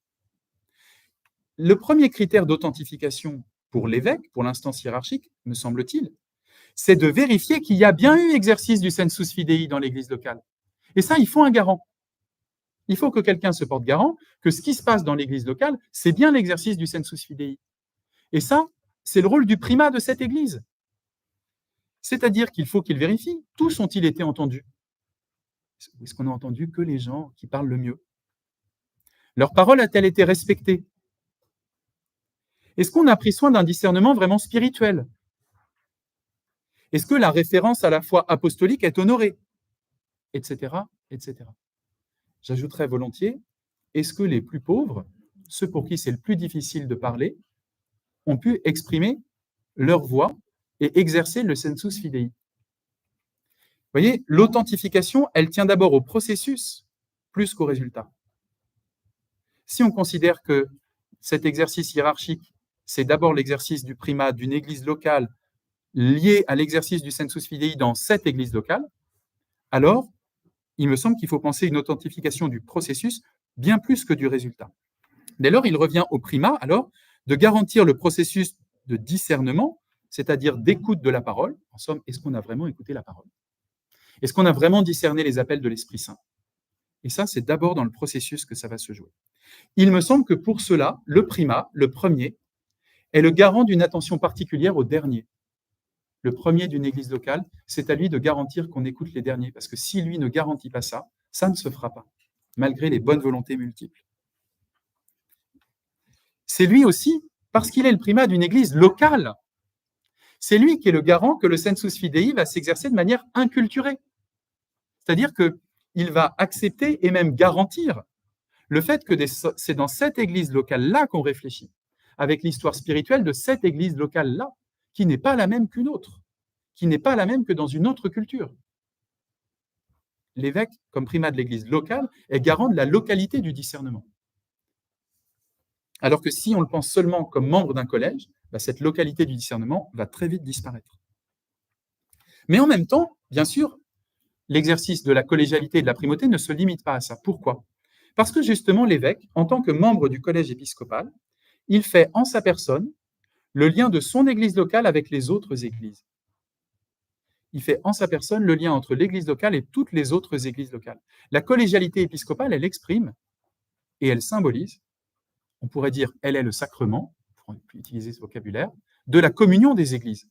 Le premier critère d'authentification pour l'évêque, pour l'instance hiérarchique, me semble-t-il, c'est de vérifier qu'il y a bien eu exercice du sensus fidei dans l'église locale. Et ça, il faut un garant. Il faut que quelqu'un se porte garant que ce qui se passe dans l'église locale, c'est bien l'exercice du sensus fidei. Et ça, c'est le rôle du primat de cette église. C'est-à-dire qu'il faut qu'il vérifie, tous ont-ils été entendus? Est-ce qu'on a entendu que les gens qui parlent le mieux? Leur parole a-t-elle été respectée? Est-ce qu'on a pris soin d'un discernement vraiment spirituel? Est-ce que la référence à la foi apostolique est honorée? Etc., etc. J'ajouterais volontiers, est-ce que les plus pauvres, ceux pour qui c'est le plus difficile de parler, ont pu exprimer leur voix et exercer le sensus fidei? Vous voyez, l'authentification, elle tient d'abord au processus plus qu'au résultat. Si on considère que cet exercice hiérarchique, c'est d'abord l'exercice du primat d'une église locale lié à l'exercice du sensus fidei dans cette église locale, alors il me semble qu'il faut penser une authentification du processus bien plus que du résultat. Dès lors, il revient au primat, alors, de garantir le processus de discernement, c'est-à-dire d'écoute de la parole. En somme, est-ce qu'on a vraiment écouté la parole? Est-ce qu'on a vraiment discerné les appels de l'Esprit Saint? Et ça, c'est d'abord dans le processus que ça va se jouer. Il me semble que pour cela, le primat, le premier, est le garant d'une attention particulière au dernier. Le premier d'une église locale, c'est à lui de garantir qu'on écoute les derniers, parce que si lui ne garantit pas ça, ça ne se fera pas, malgré les bonnes volontés multiples. C'est lui aussi, parce qu'il est le primat d'une église locale, c'est lui qui est le garant que le sensus fidei va s'exercer de manière inculturée. C'est-à-dire qu'il va accepter et même garantir le fait que c'est dans cette église locale-là qu'on réfléchit, avec l'histoire spirituelle de cette église locale-là, qui n'est pas la même qu'une autre, qui n'est pas la même que dans une autre culture. L'évêque, comme primat de l'église locale, est garant de la localité du discernement. Alors que si on le pense seulement comme membre d'un collège, cette localité du discernement va très vite disparaître. Mais en même temps, bien sûr, l'exercice de la collégialité et de la primauté ne se limite pas à ça. Pourquoi? Parce que justement, l'évêque, en tant que membre du collège épiscopal, il fait en sa personne le lien de son église locale avec les autres églises. Il fait en sa personne le lien entre l'église locale et toutes les autres églises locales. La collégialité épiscopale, elle exprime et elle symbolise, on pourrait dire, elle est le sacrement, pour utiliser ce vocabulaire, de la communion des églises.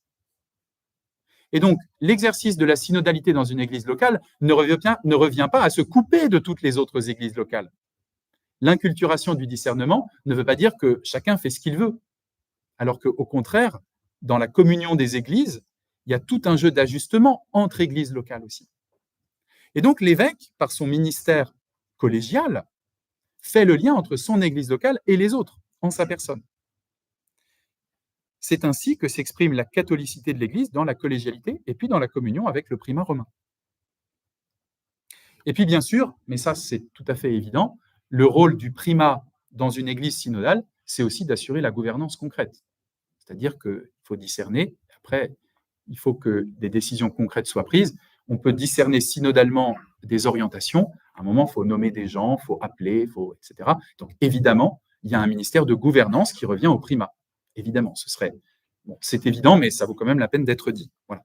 Et donc, l'exercice de la synodalité dans une église locale ne revient pas à se couper de toutes les autres églises locales. L'inculturation du discernement ne veut pas dire que chacun fait ce qu'il veut, alors qu'au contraire, dans la communion des églises, il y a tout un jeu d'ajustement entre églises locales aussi. Et donc, l'évêque, par son ministère collégial, fait le lien entre son église locale et les autres, en sa personne. C'est ainsi que s'exprime la catholicité de l'Église dans la collégialité et puis dans la communion avec le primat romain. Et puis bien sûr, mais ça c'est tout à fait évident, le rôle du primat dans une Église synodale, c'est aussi d'assurer la gouvernance concrète. C'est-à-dire qu'il faut discerner, après il faut que des décisions concrètes soient prises. On peut discerner synodalement des orientations. À un moment, il faut nommer des gens, il faut appeler, etc. Donc, évidemment, il y a un ministère de gouvernance qui revient au primat. Évidemment, c'est évident, mais ça vaut quand même la peine d'être dit. Voilà.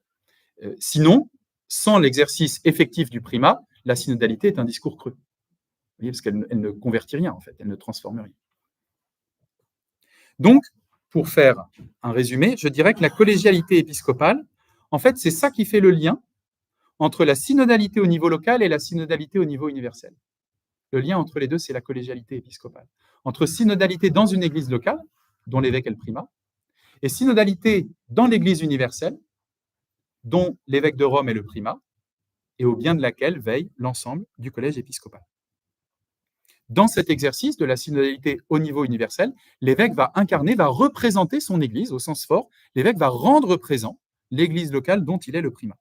Sinon, sans l'exercice effectif du primat, la synodalité est un discours creux. Vous voyez, parce qu'elle ne convertit rien, en fait, elle ne transforme rien. Donc, pour faire un résumé, je dirais que la collégialité épiscopale, en fait, c'est ça qui fait le lien entre la synodalité au niveau local et la synodalité au niveau universel. Le lien entre les deux, c'est la collégialité épiscopale. Entre synodalité dans une église locale, dont l'évêque est le primat, et synodalité dans l'église universelle, dont l'évêque de Rome est le primat, et au bien de laquelle veille l'ensemble du collège épiscopal. Dans cet exercice de la synodalité au niveau universel, l'évêque va incarner, va représenter son église au sens fort, l'évêque va rendre présent l'église locale dont il est le primat,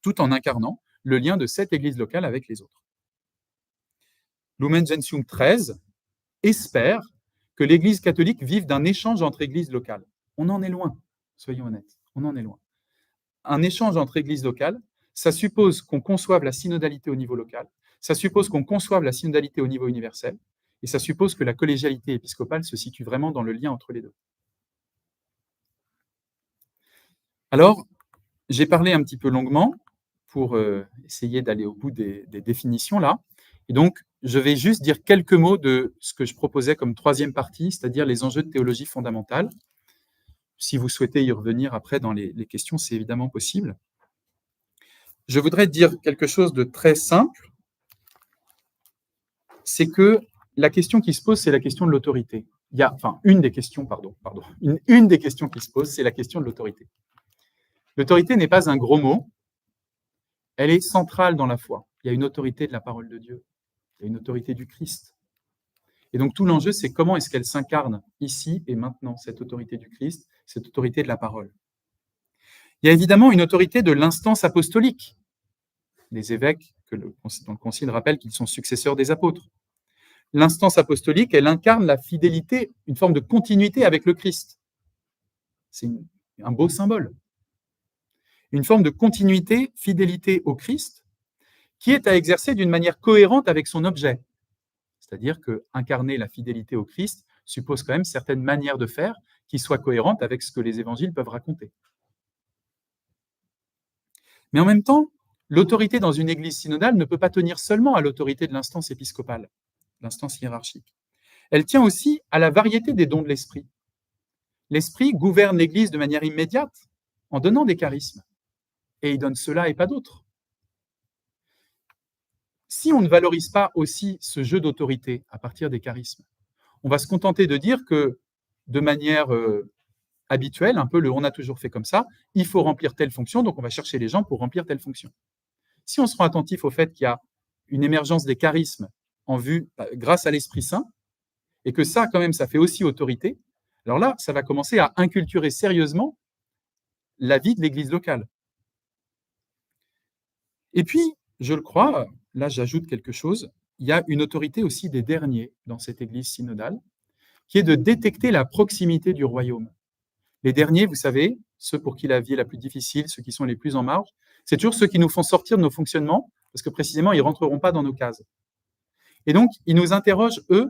tout en incarnant le lien de cette église locale avec les autres. Lumen Gentium 13 espère que l'Église catholique vive d'un échange entre églises locales. On en est loin, soyons honnêtes, on en est loin. Un échange entre églises locales, ça suppose qu'on conçoive la synodalité au niveau local, ça suppose qu'on conçoive la synodalité au niveau universel, et ça suppose que la collégialité épiscopale se situe vraiment dans le lien entre les deux. Alors, j'ai parlé un petit peu longuement pour essayer d'aller au bout des définitions là, et donc je vais juste dire quelques mots de ce que je proposais comme troisième partie, c'est-à-dire les enjeux de théologie fondamentale. Si vous souhaitez y revenir après dans les questions, c'est évidemment possible. Je voudrais dire quelque chose de très simple, c'est que la question qui se pose, c'est la question de l'autorité. Une des questions qui se pose, c'est la question de l'autorité. L'autorité n'est pas un gros mot, elle est centrale dans la foi. Il y a une autorité de la parole de Dieu, il y a une autorité du Christ. Et donc tout l'enjeu, c'est comment est-ce qu'elle s'incarne ici et maintenant, cette autorité du Christ, cette autorité de la parole. Il y a évidemment une autorité de l'instance apostolique. Les évêques, dont le Concile rappelle qu'ils sont successeurs des apôtres. L'instance apostolique, elle incarne la fidélité, une forme de continuité avec le Christ. C'est un beau symbole. Une forme de continuité, fidélité au Christ, qui est à exercer d'une manière cohérente avec son objet. C'est-à-dire que incarner la fidélité au Christ suppose quand même certaines manières de faire qui soient cohérentes avec ce que les évangiles peuvent raconter. Mais en même temps, l'autorité dans une église synodale ne peut pas tenir seulement à l'autorité de l'instance épiscopale, l'instance hiérarchique. Elle tient aussi à la variété des dons de l'Esprit. L'Esprit gouverne l'Église de manière immédiate en donnant des charismes. Et il donne cela et pas d'autres. Si on ne valorise pas aussi ce jeu d'autorité à partir des charismes, on va se contenter de dire que de manière habituelle, un peu on a toujours fait comme ça, il faut remplir telle fonction, donc on va chercher les gens pour remplir telle fonction. Si on se rend attentif au fait qu'il y a une émergence des charismes en vue grâce à l'Esprit Saint, et que ça, quand même, ça fait aussi autorité, alors là, ça va commencer à inculturer sérieusement la vie de l'Église locale. Et puis, je le crois, là j'ajoute quelque chose, il y a une autorité aussi des derniers dans cette Église synodale, qui est de détecter la proximité du royaume. Les derniers, vous savez, ceux pour qui la vie est la plus difficile, ceux qui sont les plus en marge, c'est toujours ceux qui nous font sortir de nos fonctionnements, parce que précisément, ils ne rentreront pas dans nos cases. Et donc, ils nous interrogent, eux,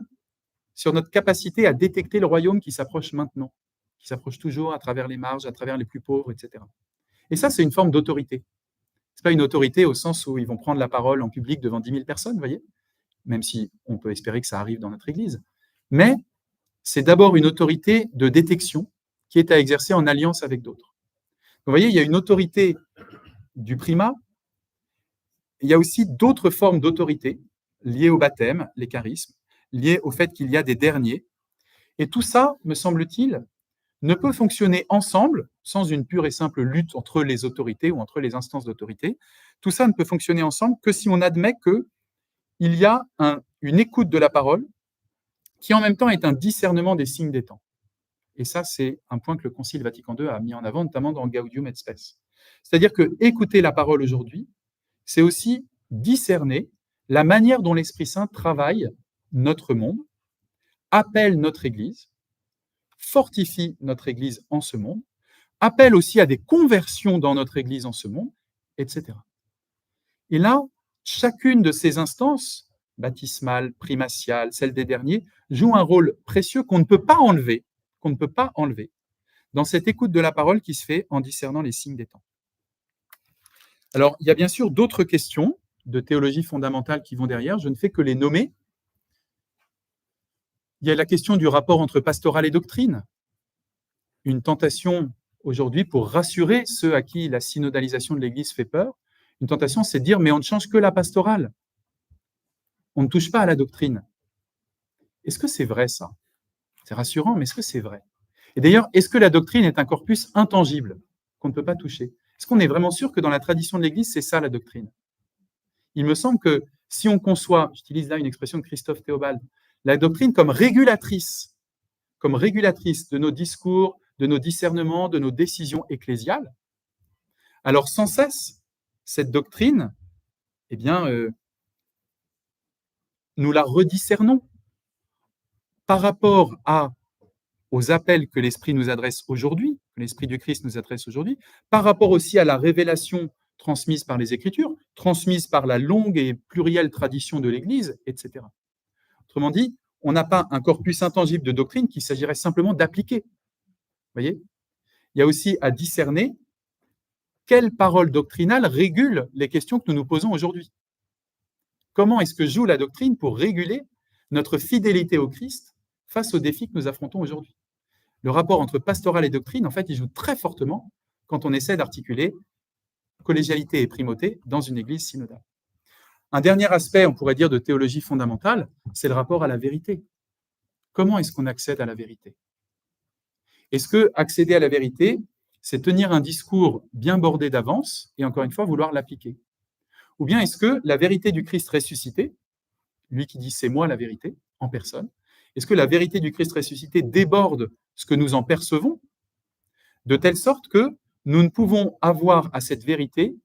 sur notre capacité à détecter le royaume qui s'approche maintenant, qui s'approche toujours à travers les marges, à travers les plus pauvres, etc. Et ça, c'est une forme d'autorité. Ce n'est pas une autorité au sens où ils vont prendre la parole en public devant 10 000 personnes, vous voyez, même si on peut espérer que ça arrive dans notre Église. Mais c'est d'abord une autorité de détection qui est à exercer en alliance avec d'autres. Vous voyez, il y a une autorité du primat, il y a aussi d'autres formes d'autorité liées au baptême, les charismes, liées au fait qu'il y a des derniers. Et tout ça, me semble-t-il, ne peut fonctionner ensemble, sans une pure et simple lutte entre les autorités ou entre les instances d'autorité. Tout ça ne peut fonctionner ensemble que si on admet qu'il y a une écoute de la parole qui en même temps est un discernement des signes des temps. Et ça, c'est un point que le Concile Vatican II a mis en avant, notamment dans Gaudium et Spes. C'est-à-dire que écouter la parole aujourd'hui, c'est aussi discerner la manière dont l'Esprit Saint travaille notre monde, appelle notre Église, fortifie notre Église en ce monde, appelle aussi à des conversions dans notre Église en ce monde, etc. Et là, chacune de ces instances, baptismale, primatiale, celle des derniers, joue un rôle précieux qu'on ne peut pas enlever, dans cette écoute de la parole qui se fait en discernant les signes des temps. Alors, il y a bien sûr d'autres questions de théologie fondamentale qui vont derrière, je ne fais que les nommer. Il y a la question du rapport entre pastoral et doctrine, une tentation aujourd'hui pour rassurer ceux à qui la synodalisation de l'Église fait peur. Une tentation, c'est de dire, mais on ne change que la pastorale. On ne touche pas à la doctrine. Est-ce que c'est vrai, ça? C'est rassurant, mais est-ce que c'est vrai? Et d'ailleurs, est-ce que la doctrine est un corpus intangible qu'on ne peut pas toucher? Est-ce qu'on est vraiment sûr que dans la tradition de l'Église, c'est ça la doctrine? Il me semble que si on conçoit, j'utilise là une expression de Christophe Théobald, la doctrine comme régulatrice de nos discours, de nos discernements, de nos décisions ecclésiales, alors sans cesse, cette doctrine, eh bien, nous la rediscernons par rapport aux appels que l'Esprit nous adresse aujourd'hui, que l'Esprit du Christ nous adresse aujourd'hui, par rapport aussi à la révélation transmise par les Écritures, transmise par la longue et plurielle tradition de l'Église, etc. Autrement dit, on n'a pas un corpus intangible de doctrine qu'il s'agirait simplement d'appliquer. Vous voyez ? Il y a aussi à discerner quelle parole doctrinale régule les questions que nous nous posons aujourd'hui. Comment est-ce que joue la doctrine pour réguler notre fidélité au Christ face aux défis que nous affrontons aujourd'hui? Le rapport entre pastoral et doctrine, en fait, il joue très fortement quand on essaie d'articuler collégialité et primauté dans une église synodale. Un dernier aspect, on pourrait dire, de théologie fondamentale, c'est le rapport à la vérité. Comment est-ce qu'on accède à la vérité? Est-ce que accéder à la vérité, c'est tenir un discours bien bordé d'avance et encore une fois vouloir l'appliquer? Ou bien est-ce que la vérité du Christ ressuscité, lui qui dit c'est moi la vérité en personne, est-ce que la vérité du Christ ressuscité déborde ce que nous en percevons, de telle sorte que nous ne pouvons avoir à cette vérité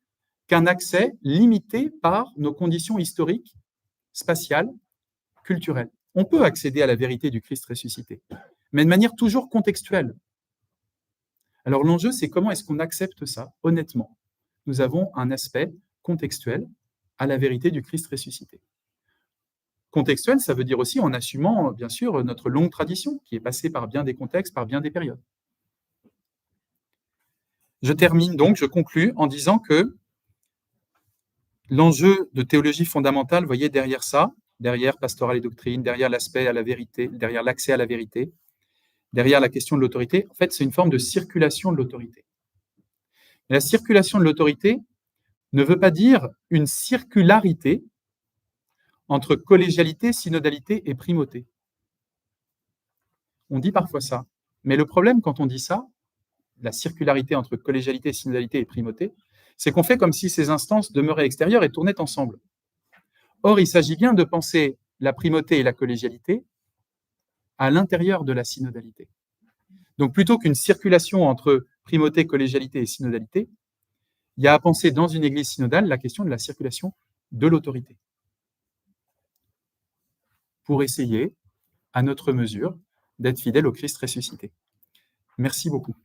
qu'un accès limité par nos conditions historiques, spatiales, culturelles? On peut accéder à la vérité du Christ ressuscité, mais de manière toujours contextuelle. Alors l'enjeu, c'est comment est-ce qu'on accepte ça, honnêtement. Nous avons un aspect contextuel à la vérité du Christ ressuscité. Contextuel, ça veut dire aussi en assumant, bien sûr, notre longue tradition, qui est passée par bien des contextes, par bien des périodes. Je termine donc, je conclus en disant que l'enjeu de théologie fondamentale, vous voyez, derrière ça, derrière pastoral et doctrine, derrière l'aspect à la vérité, derrière l'accès à la vérité, derrière la question de l'autorité, en fait, c'est une forme de circulation de l'autorité. La circulation de l'autorité ne veut pas dire une circularité entre collégialité, synodalité et primauté. On dit parfois ça. Mais le problème quand on dit ça, la circularité entre collégialité, synodalité et primauté, c'est qu'on fait comme si ces instances demeuraient extérieures et tournaient ensemble. Or, il s'agit bien de penser la primauté et la collégialité à l'intérieur de la synodalité. Donc, plutôt qu'une circulation entre primauté, collégialité et synodalité, il y a à penser dans une église synodale la question de la circulation de l'autorité, pour essayer, à notre mesure, d'être fidèle au Christ ressuscité. Merci beaucoup.